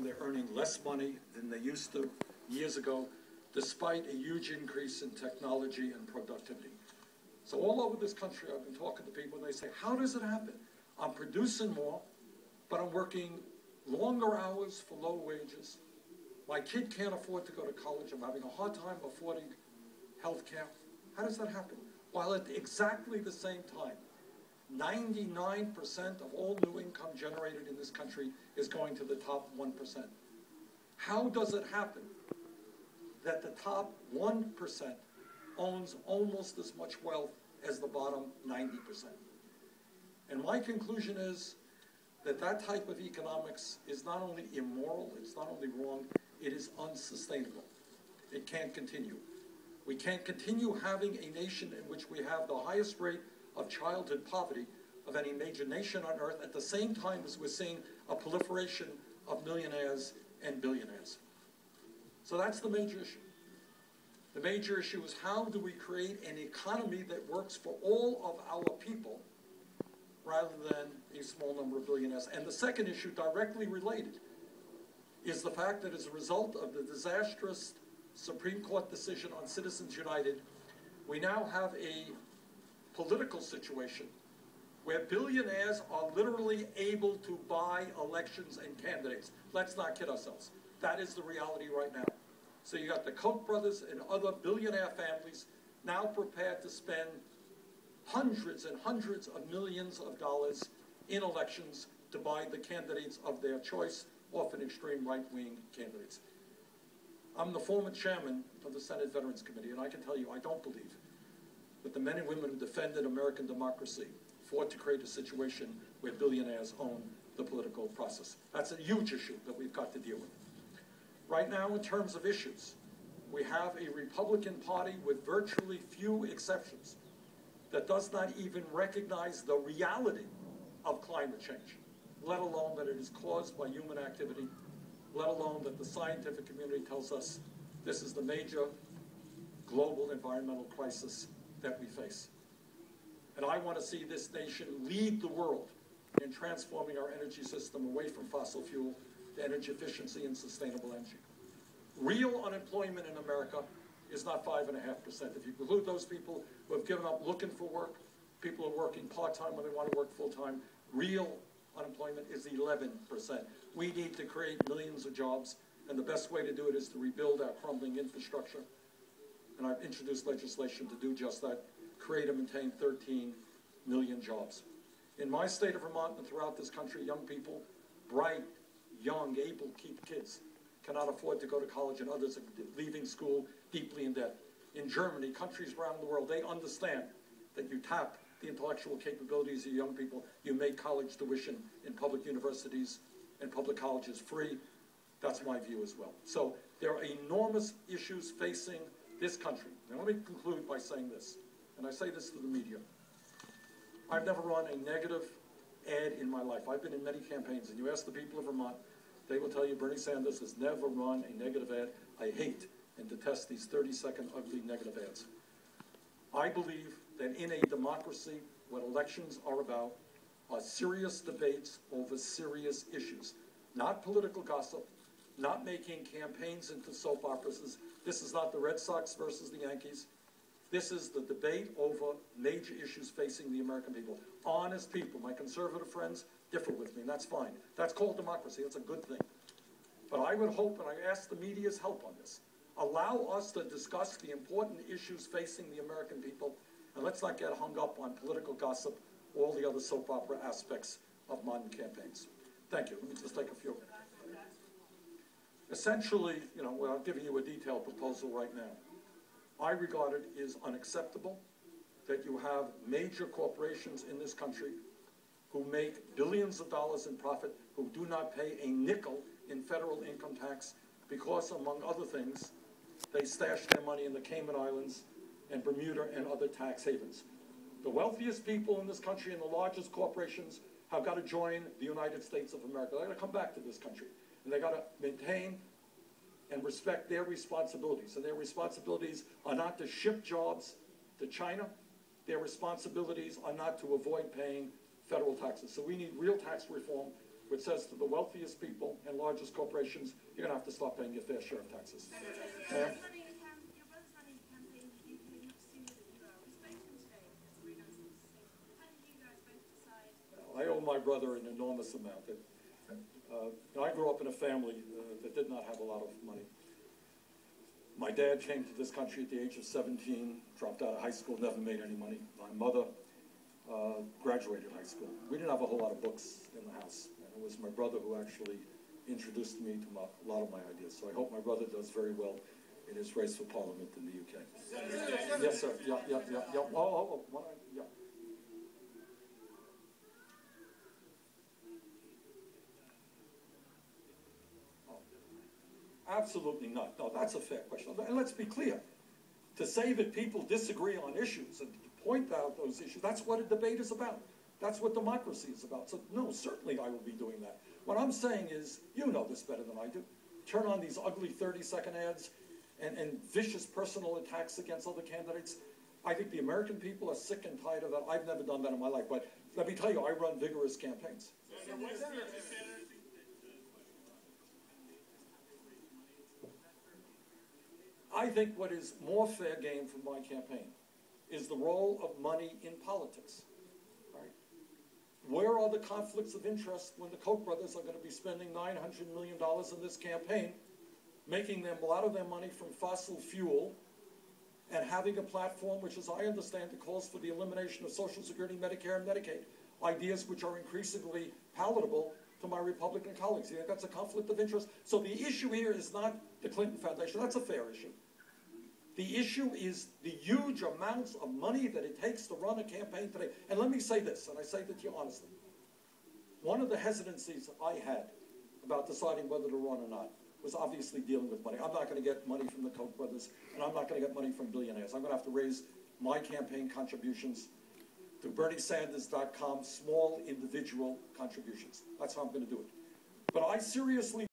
them they're earning less money than they used to years ago, despite a huge increase in technology and productivity. So all over this country, I've been talking to people, and they say, how does it happen? I'm producing more, but I'm working longer hours for low wages. My kid can't afford to go to college. I'm having a hard time affording health care. How does that happen? While at exactly the same time, 99% of all new income generated in this country is going to the top 1%. How does it happen that the top 1% owns almost as much wealth as the bottom 90%? And my conclusion is that that type of economics is not only immoral, it's not only wrong, it is unsustainable. It can't continue. We can't continue having a nation in which we have the highest rate of childhood poverty of any major nation on earth at the same time as we're seeing a proliferation of millionaires and billionaires. So that's the major issue. The major issue is, how do we create an economy that works for all of our people rather than a small number of billionaires? And the second issue, directly related, is the fact that as a result of the disastrous Supreme Court decision on Citizens United, we now have a political situation where billionaires are literally able to buy elections and candidates. Let's not kid ourselves. That is the reality right now. So you got the Koch brothers and other billionaire families now prepared to spend hundreds and hundreds of millions of dollars in elections to buy the candidates of their choice, often extreme right-wing candidates. I'm the former chairman of the Senate Veterans Committee, and I can tell you I don't believe that the men and women who defended American democracy fought to create a situation where billionaires own the political process. That's a huge issue that we've got to deal with. Right now, in terms of issues, we have a Republican Party with virtually few exceptions that does not even recognize the reality of climate change, let alone that it is caused by human activity, let alone that the scientific community tells us this is the major global environmental crisis that we face. And I want to see this nation lead the world in transforming our energy system away from fossil fuel to energy efficiency and sustainable energy. Real unemployment in America is not 5.5%. If you include those people who have given up looking for work, people who are working part-time when they want to work full-time, real unemployment is 11%. We need to create millions of jobs, and the best way to do it is to rebuild our crumbling infrastructure. And I've introduced legislation to do just that, create and maintain 13 million jobs. In my state of Vermont and throughout this country, young people, bright, young, able to keep kids, cannot afford to go to college, and others are leaving school deeply in debt. In Germany, countries around the world, they understand that you tap the intellectual capabilities of young people, you make college tuition in public universities and public colleges free. That's my view as well. So there are enormous issues facing this country. Now let me conclude by saying this, and I say this to the media. I've never run a negative ad in my life. I've been in many campaigns, and you ask the people of Vermont, they will tell you Bernie Sanders has never run a negative ad. I hate and detest these 30-second ugly negative ads. I believe that in a democracy, what elections are about are serious debates over serious issues, not political gossip, not making campaigns into soap operas. This is not the Red Sox versus the Yankees. This is the debate over major issues facing the American people. Honest people. My conservative friends differ with me, and that's fine. That's called democracy. That's a good thing. But I would hope, and I ask the media's help on this, allow us to discuss the important issues facing the American people, and let's not get hung up on political gossip, all the other soap opera aspects of modern campaigns. Thank you. Let me just take a few. Essentially, I'm giving you a detailed proposal right now. I regard it as unacceptable that you have major corporations in this country who make billions of dollars in profit, who do not pay a nickel in federal income tax because, among other things, they stash their money in the Cayman Islands and Bermuda and other tax havens. The wealthiest people in this country and the largest corporations have got to join the United States of America. They've got to come back to this country, and they've got to maintain and respect their responsibilities. And their responsibilities are not to ship jobs to China. Their responsibilities are not to avoid paying federal taxes. So we need real tax reform. which says to the wealthiest people and largest corporations, you're going to have to start paying your fair share of taxes. I owe my brother an enormous amount. I grew up in a family that did not have a lot of money. My dad came to this country at the age of 17, dropped out of high school, never made any money. My mother graduated high school. We didn't have a whole lot of books in the house. And it was my brother who actually introduced me to a lot of my ideas. So I hope my brother does very well in his race for Parliament in the UK. Yes, sir. Yeah. Yeah. Absolutely not. No, that's a fair question. And let's be clear. To say that people disagree on issues and to point out those issues, that's what a debate is about. That's what democracy is about. So, no, certainly I will be doing that. What I'm saying is, you know this better than I do. Turn on these ugly 30-second ads and vicious personal attacks against other candidates. I think the American people are sick and tired of that. I've never done that in my life. But let me tell you, I run vigorous campaigns. I think what is more fair game for my campaign is the role of money in politics. Right? Where are the conflicts of interest when the Koch brothers are going to be spending $900 million in this campaign, making them a lot of their money from fossil fuel, and having a platform which, as I understand it, calls for the elimination of Social Security, Medicare, and Medicaid, ideas which are increasingly palatable to my Republican colleagues. You think that's a conflict of interest? So the issue here is not the Clinton Foundation. That's a fair issue. The issue is the huge amounts of money that it takes to run a campaign today. And let me say this, and I say that to you honestly. One of the hesitancies I had about deciding whether to run or not was obviously dealing with money. I'm not going to get money from the Koch brothers, and I'm not going to get money from billionaires. I'm going to have to raise my campaign contributions through BernieSanders.com, small individual contributions. That's how I'm going to do it. But I seriously